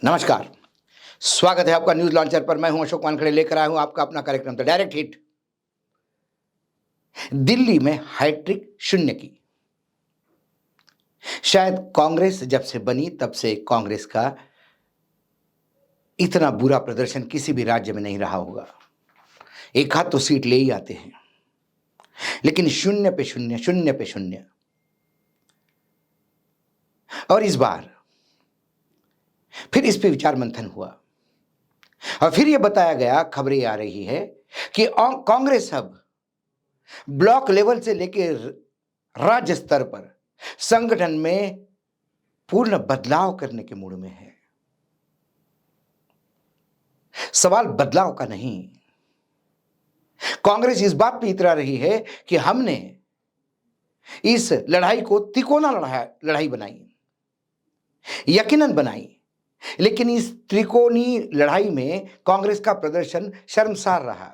नमस्कार। स्वागत है आपका न्यूज लॉन्चर पर। मैं हूं अशोक वानखेड़े, लेकर आया हूं आपका अपना कार्यक्रम द डायरेक्ट हिट। दिल्ली में हैट्रिक शून्य की। शायद कांग्रेस जब से बनी तब से कांग्रेस का इतना बुरा प्रदर्शन किसी भी राज्य में नहीं रहा होगा। एक हाथ तो सीट ले ही आते हैं, लेकिन शून्य पे शून्य, शून्य पे शून्य। और इस बार फिर इस पे विचार मंथन हुआ और फिर यह बताया गया, खबरें आ रही है कि कांग्रेस अब ब्लॉक लेवल से लेकर राज्य स्तर पर संगठन में पूर्ण बदलाव करने के मूड में है। सवाल बदलाव का नहीं, कांग्रेस इस बात पे इतरा रही है कि हमने इस लड़ाई को तिकोना लड़ाई बनाई, यकीनन बनाई, लेकिन इस त्रिकोणी लड़ाई में कांग्रेस का प्रदर्शन शर्मसार रहा।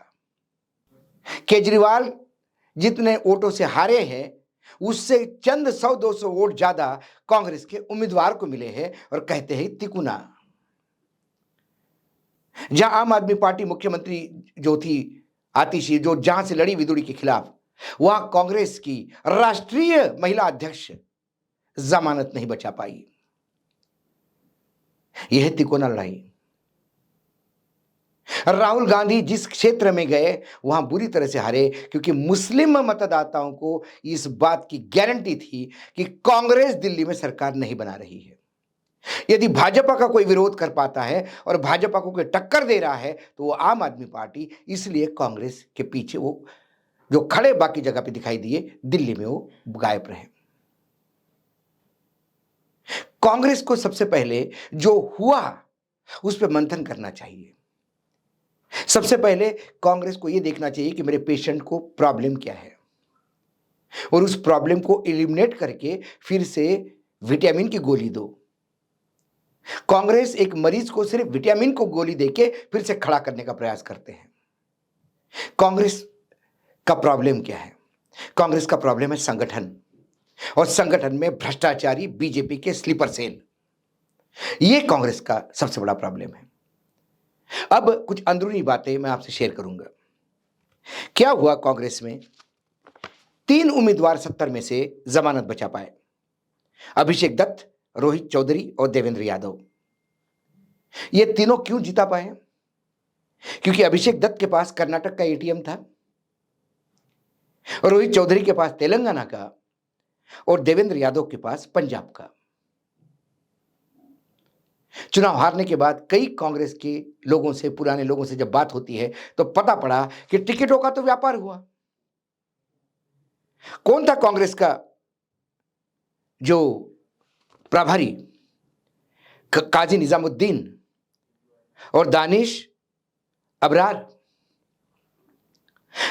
केजरीवाल जितने वोटों से हारे हैं, उससे चंद 100-200 वोट ज्यादा कांग्रेस के उम्मीदवार को मिले हैं और कहते हैं तिकोना। जहां आम आदमी पार्टी मुख्यमंत्री जो थी आतिशी, जो जहां से लड़ी विदुड़ी के खिलाफ, वहां कांग्रेस की राष्ट्रीय महिला अध्यक्ष जमानत नहीं बचा पाई। यह है तिकोना लड़ाई। राहुल गांधी जिस क्षेत्र में गए वहां बुरी तरह से हारे, क्योंकि मुस्लिम मतदाताओं को इस बात की गारंटी थी कि कांग्रेस दिल्ली में सरकार नहीं बना रही है। यदि भाजपा का कोई विरोध कर पाता है और भाजपा को कोई टक्कर दे रहा है तो वो आम आदमी पार्टी, इसलिए कांग्रेस के पीछे वो जो खड़े बाकी जगह पे दिखाई दिए, दिल्ली में वो गायब रहे। कांग्रेस को सबसे पहले जो हुआ उस पर मंथन करना चाहिए। सबसे पहले कांग्रेस को यह देखना चाहिए कि मेरे पेशेंट को प्रॉब्लम क्या है और उस प्रॉब्लम को एलिमिनेट करके फिर से विटामिन की गोली दो। कांग्रेस एक मरीज को सिर्फ विटामिन को गोली देके फिर से खड़ा करने का प्रयास करते हैं। कांग्रेस का प्रॉब्लम क्या है? कांग्रेस का प्रॉब्लम है संगठन, और संगठन में भ्रष्टाचारी बीजेपी के स्लीपर सेल। यह कांग्रेस का सबसे बड़ा प्रॉब्लम है। अब कुछ अंदरूनी बातें मैं आपसे शेयर करूंगा। क्या हुआ कांग्रेस में? 3 उम्मीदवार 70 में से जमानत बचा पाए, अभिषेक दत्त, रोहित चौधरी और देवेंद्र यादव। ये तीनों क्यों जीता पाए? क्योंकि अभिषेक दत्त के पास कर्नाटक का एटीएम था, रोहित चौधरी के पास तेलंगाना का, और देवेंद्र यादव के पास पंजाब का। चुनाव हारने के बाद कई कांग्रेस के लोगों से, पुराने लोगों से जब बात होती है तो पता पड़ा कि टिकटों का तो व्यापार हुआ। कौन था कांग्रेस का जो प्रभारी? काजी निजामुद्दीन और दानिश अबरार।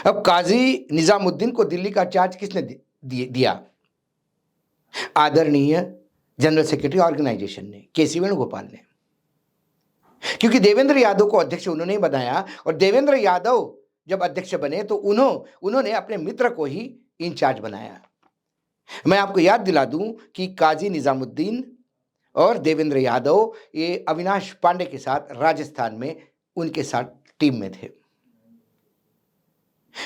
अब काजी निजामुद्दीन को दिल्ली का चार्ज किसने दिया? आदरणीय जनरल सेक्रेटरी ऑर्गेनाइजेशन ने, केसी वेणुगोपाल ने। क्योंकि देवेंद्र यादव को अध्यक्ष उन्होंने ही बनाया, और देवेंद्र यादव जब अध्यक्ष बने तो उन्होंने अपने मित्र को ही इंचार्ज बनाया। मैं आपको याद दिला दूं कि काजी निजामुद्दीन और देवेंद्र यादव ये अविनाश पांडे के साथ राजस्थान में उनके साथ टीम में थे।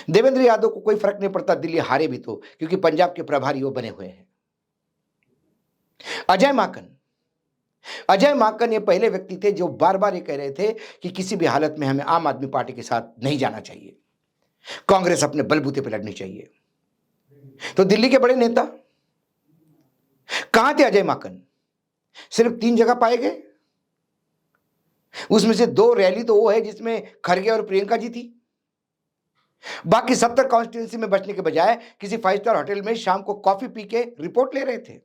देवेंद्र यादव को कोई फर्क नहीं पड़ता दिल्ली हारे भी तो, क्योंकि पंजाब के प्रभारी वो बने हुए हैं। अजय माकन ये पहले व्यक्ति थे जो बार बार ये कह रहे थे कि किसी भी हालत में हमें आम आदमी पार्टी के साथ नहीं जाना चाहिए, कांग्रेस अपने बलबूते पर लड़नी चाहिए। तो दिल्ली के बड़े नेता कहां थे? अजय माकन सिर्फ 3 जगह पाए गए, उसमें से 2 रैली तो वो है जिसमें खरगे और प्रियंका जी थी। बाकी 70 कॉन्स्टिट्यूंसी में बचने के बजाय किसी 5 स्टार होटल में शाम को कॉफी पी के रिपोर्ट ले रहे थे।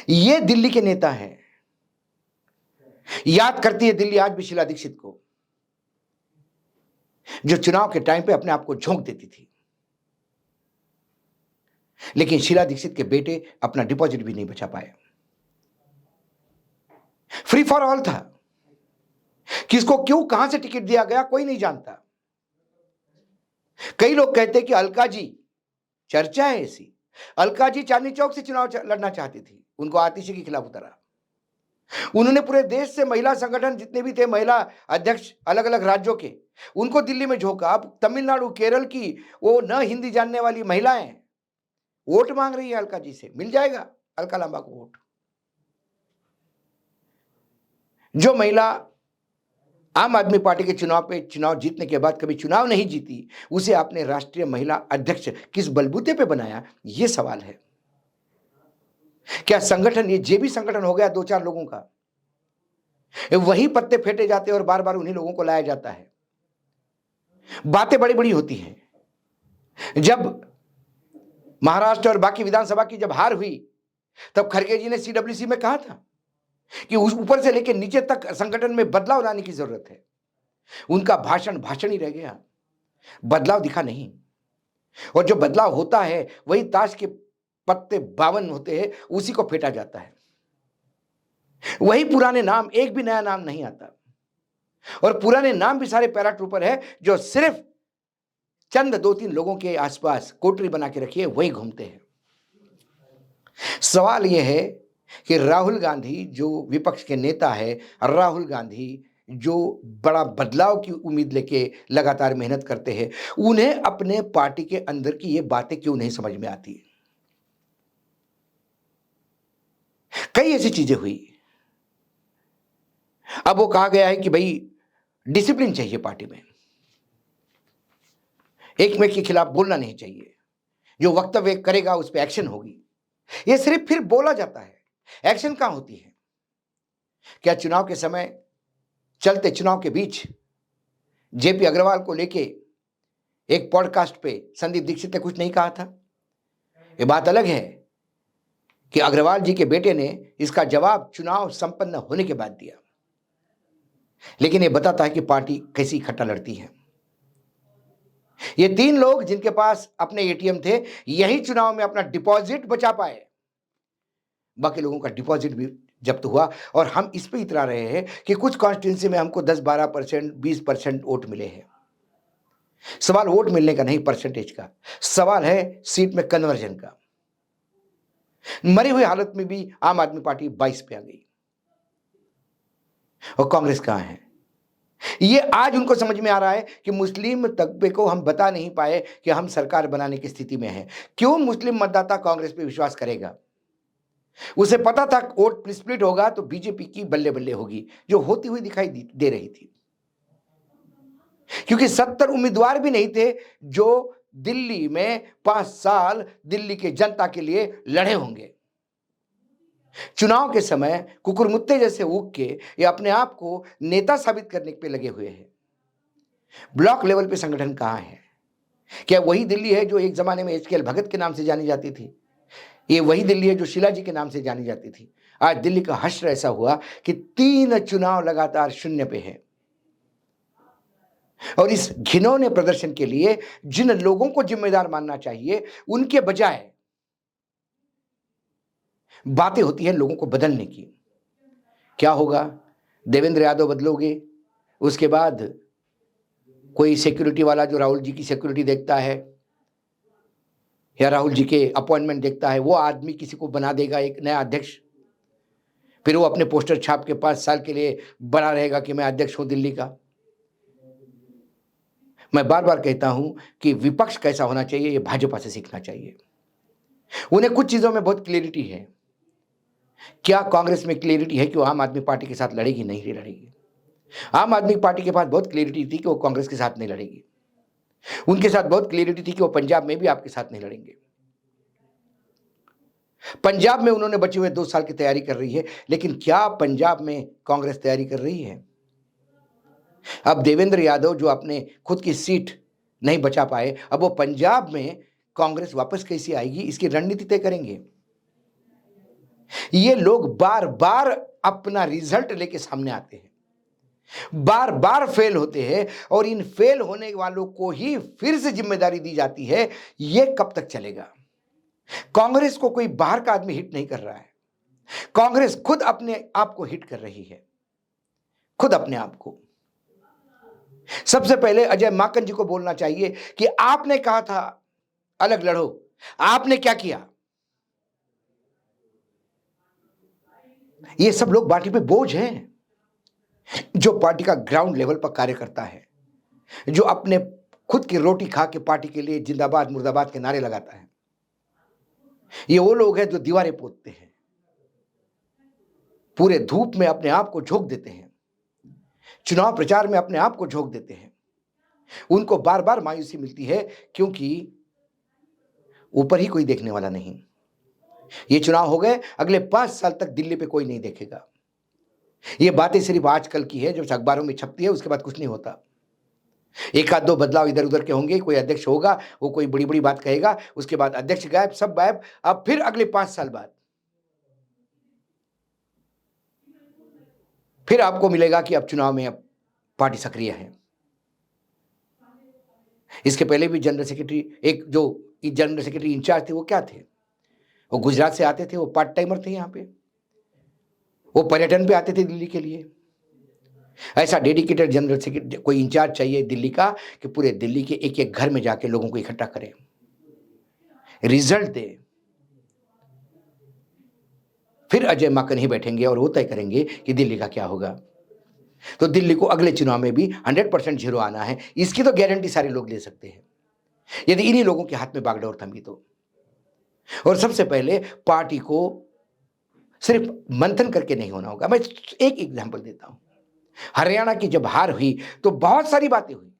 ये दिल्ली के नेता हैं। याद करती है दिल्ली आज भी शीला दीक्षित को, जो चुनाव के टाइम पे अपने आप को झोंक देती थी, लेकिन शीला दीक्षित के बेटे अपना डिपॉजिट भी नहीं बचा पाए। फ्री फॉर ऑल था। किसको क्यों कहां से टिकट दिया गया कोई नहीं जानता। कई लोग कहते कि अलका जी, चर्चा है ऐसी, अलका जी चांदनी चौक से चुनाव लड़ना चाहती थी, उनको आतिशी के खिलाफ उतरा। उन्होंने पूरे देश से महिला संगठन जितने भी थे, महिला अध्यक्ष अलग अलग राज्यों के, उनको दिल्ली में झोंका। अब तमिलनाडु, केरल की वो न हिंदी जानने वाली महिलाएं वोट मांग रही है अलका जी से। मिल जाएगा अलका लांबा को वोट। जो महिला आम आदमी पार्टी के चुनाव जीतने के बाद कभी चुनाव नहीं जीती, उसे आपने राष्ट्रीय महिला अध्यक्ष किस बलबूते पे बनाया, यह सवाल है। क्या संगठन ये जेबी संगठन हो गया दो चार लोगों का? वही पत्ते फेंटे जाते हैं और बार बार उन्हीं लोगों को लाया जाता है। बातें बड़ी बड़ी होती हैं। जब महाराष्ट्र और बाकी विधानसभा की जब हार हुई, तब खड़गे जी ने सीडब्ल्यूसी में कहा था कि उस ऊपर से लेकर नीचे तक संगठन में बदलाव लाने की जरूरत है। उनका भाषण भाषण ही रह गया, बदलाव दिखा नहीं। और जो बदलाव होता है वही ताश के पत्ते 52 होते हैं, उसी को फेंटा जाता है। वही पुराने नाम, एक भी नया नाम नहीं आता। और पुराने नाम भी सारे पैराट्रूपर है जो सिर्फ चंद 2-3 लोगों के आसपास कोटरी बना के रखी है, वही घूमते हैं। सवाल यह है कि राहुल गांधी जो विपक्ष के नेता है, राहुल गांधी जो बड़ा बदलाव की उम्मीद लेके लगातार मेहनत करते हैं, उन्हें अपने पार्टी के अंदर की ये बातें क्यों नहीं समझ में आती? कई ऐसी चीजें हुई। अब वो कहा गया है कि भाई डिसिप्लिन चाहिए पार्टी में, एक में के खिलाफ बोलना नहीं चाहिए, जो वक्तव्य करेगा उस पर एक्शन होगी। ये सिर्फ फिर बोला जाता है, एक्शन कहां होती है? क्या चुनाव के समय, चलते चुनाव के बीच जेपी अग्रवाल को लेके एक पॉडकास्ट पे संदीप दीक्षित ने कुछ नहीं कहा था? ये बात अलग है कि अग्रवाल जी के बेटे ने इसका जवाब चुनाव संपन्न होने के बाद दिया। लेकिन ये बताता है कि पार्टी कैसी इकट्ठा लड़ती है। ये 3 लोग जिनके पास अपने एटीएम थे, यही चुनाव में अपना डिपॉजिट बचा पाए। बाकी लोगों का डिपॉजिट भी जब्त हुआ। और हम इस पे इतरा रहे हैं कि कुछ कॉन्स्टिट्यूंसी में हमको 10-12%, 20% वोट मिले हैं। सवाल वोट मिलने का नहीं, परसेंटेज का सवाल है, सीट में कन्वर्जन का। मरी हुई हालत में भी आम आदमी पार्टी 22 पे आ गई। और कांग्रेस कहां है? ये आज उनको समझ में आ रहा है कि मुस्लिम तबके को हम बता नहीं पाए कि हम सरकार बनाने की स्थिति में हैं। क्यों मुस्लिम मतदाता कांग्रेस पे विश्वास करेगा? उसे पता था वोट स्प्लिट होगा तो बीजेपी की बल्ले बल्ले होगी, जो होती हुई दिखाई दे रही थी। क्योंकि 70 उम्मीदवार भी नहीं थे जो दिल्ली में 5 साल दिल्ली के जनता के लिए लड़े होंगे। चुनाव के समय कुकुरमुत्ते जैसे उग के ये अपने आप को नेता साबित करने पे लगे हुए हैं। ब्लॉक लेवल पे संगठन कहां है? क्या वही दिल्ली है जो एक जमाने में एचकेएल भगत के नाम से जानी जाती थी? ये वही दिल्ली है जो शीला जी के नाम से जानी जाती थी? आज दिल्ली का हश्र ऐसा हुआ कि 3 चुनाव लगातार शून्य पे है। और इस घिनौने प्रदर्शन के लिए जिन लोगों को जिम्मेदार मानना चाहिए, उनके बजाय बातें होती है लोगों को बदलने की। क्या होगा? देवेंद्र यादव बदलोगे, उसके बाद कोई सिक्योरिटी वाला जो राहुल जी की सिक्योरिटी देखता है या राहुल जी के अपॉइंटमेंट देखता है, वो आदमी किसी को बना देगा एक नया अध्यक्ष। फिर वो अपने पोस्टर छाप के 5 साल के लिए बना रहेगा कि मैं अध्यक्ष हूं दिल्ली का। मैं बार बार कहता हूं कि विपक्ष कैसा होना चाहिए, ये भाजपा से सीखना चाहिए। उन्हें कुछ चीजों में बहुत क्लियरिटी है। क्या कांग्रेस में क्लियरिटी है कि वो आम आदमी पार्टी के साथ लड़ेगी? नहीं लड़ेगी। आम आदमी पार्टी के पास बहुत क्लियरिटी थी कि वो कांग्रेस के साथ नहीं लड़ेगी। उनके साथ बहुत क्लियरिटी थी कि वो पंजाब में भी आपके साथ नहीं लड़ेंगे। पंजाब में उन्होंने बचे हुए 2 साल की तैयारी कर रही है, लेकिन क्या पंजाब में कांग्रेस तैयारी कर रही है? अब देवेंद्र यादव जो अपने खुद की सीट नहीं बचा पाए, अब वो पंजाब में कांग्रेस वापस कैसे आएगी, इसकी रणनीति तय करेंगे। ये लोग बार बार अपना रिजल्ट लेके सामने आते हैं, बार बार फेल होते हैं, और इन फेल होने वालों को ही फिर से जिम्मेदारी दी जाती है। यह कब तक चलेगा? कांग्रेस को कोई बाहर का आदमी हिट नहीं कर रहा है, कांग्रेस खुद अपने आप को हिट कर रही है, खुद अपने आप को। सबसे पहले अजय माकन जी को बोलना चाहिए कि आपने कहा था अलग लड़ो, आपने क्या किया? ये सब लोग पार्टी पे बोझ हैं। जो पार्टी का ग्राउंड लेवल पर कार्य करता है, जो अपने खुद की रोटी खा के पार्टी के लिए जिंदाबाद मुर्दाबाद के नारे लगाता है, ये वो लोग हैं जो दीवारें पोतते हैं, पूरे धूप में अपने आप को झोंक देते हैं, चुनाव प्रचार में अपने आप को झोंक देते हैं। उनको बार बार मायूसी मिलती है क्योंकि ऊपर ही कोई देखने वाला नहीं। ये चुनाव हो गए, अगले 5 साल तक दिल्ली पे कोई नहीं देखेगा। ये बातें सिर्फ आजकल की है, जब अखबारों में छपती है, उसके बाद कुछ नहीं होता। एक आध दो बदलाव इधर उधर के होंगे, कोई अध्यक्ष होगा, वो कोई बड़ी बड़ी बात कहेगा, उसके बाद अध्यक्ष गायब, सब गायब। अब फिर अगले 5 साल बाद फिर आपको मिलेगा कि अब चुनाव में अब पार्टी सक्रिय है। इसके पहले भी जनरल सेक्रेटरी, एक जो जनरल सेक्रेटरी इंचार्ज थे, वो क्या थे? वो गुजरात से आते थे, वो पार्ट टाइमर थे। यहाँ पे वो पर्यटन पे आते थे दिल्ली के लिए। ऐसा डेडिकेटेड जनरल सेक्रेटरी कोई इंचार्ज चाहिए दिल्ली का, कि पूरे दिल्ली के एक एक घर में जाके लोगों को इकट्ठा करे, रिजल्ट दे। फिर अजय माकन ही बैठेंगे और वो तय करेंगे कि दिल्ली का क्या होगा। तो दिल्ली को अगले चुनाव में भी 100% जीरो आना है, इसकी तो गारंटी सारे लोग ले सकते हैं, यदि इन्हीं लोगों के हाथ में बागडोर थमी तो। और सबसे पहले पार्टी को सिर्फ मंथन करके नहीं होना होगा। मैं एक एग्जांपल देता हूं। हरियाणा की जब हार हुई तो बहुत सारी बातें हुई,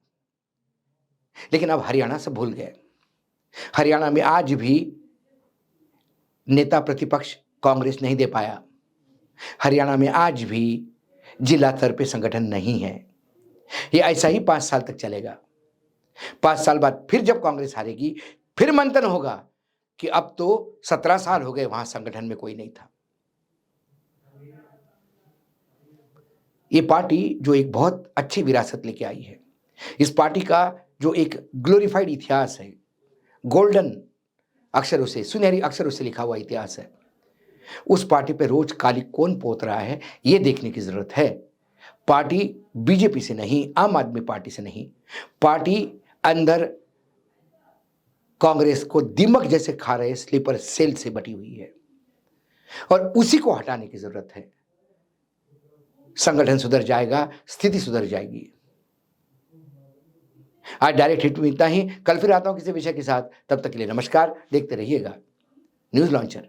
लेकिन अब हरियाणा से भूल गए। हरियाणा में आज भी नेता प्रतिपक्ष कांग्रेस नहीं दे पाया। हरियाणा में आज भी जिला स्तर पे संगठन नहीं है। ये ऐसा ही 5 साल तक चलेगा। 5 साल बाद फिर जब कांग्रेस हारेगी, फिर मंथन होगा कि अब तो 17 साल हो गए वहां संगठन में कोई नहीं था। ये पार्टी जो एक बहुत अच्छी विरासत लेके आई है, इस पार्टी का जो एक ग्लोरीफाइड इतिहास है, गोल्डन अक्षरों से, सुनहरी अक्षरों से लिखा हुआ इतिहास है, उस पार्टी पे रोज काली कौन पोत रहा है, ये देखने की जरूरत है। पार्टी बीजेपी से नहीं, आम आदमी पार्टी से नहीं, पार्टी अंदर कांग्रेस को दीमक जैसे खा रहे स्लीपर सेल से बटी हुई है और उसी को हटाने की जरूरत है। संगठन सुधर जाएगा, स्थिति सुधर जाएगी। आज डायरेक्ट हिट में इतना ही। कल फिर आता हूं किसी विषय के साथ। तब तक के लिए नमस्कार। देखते रहिएगा न्यूज लॉन्चर।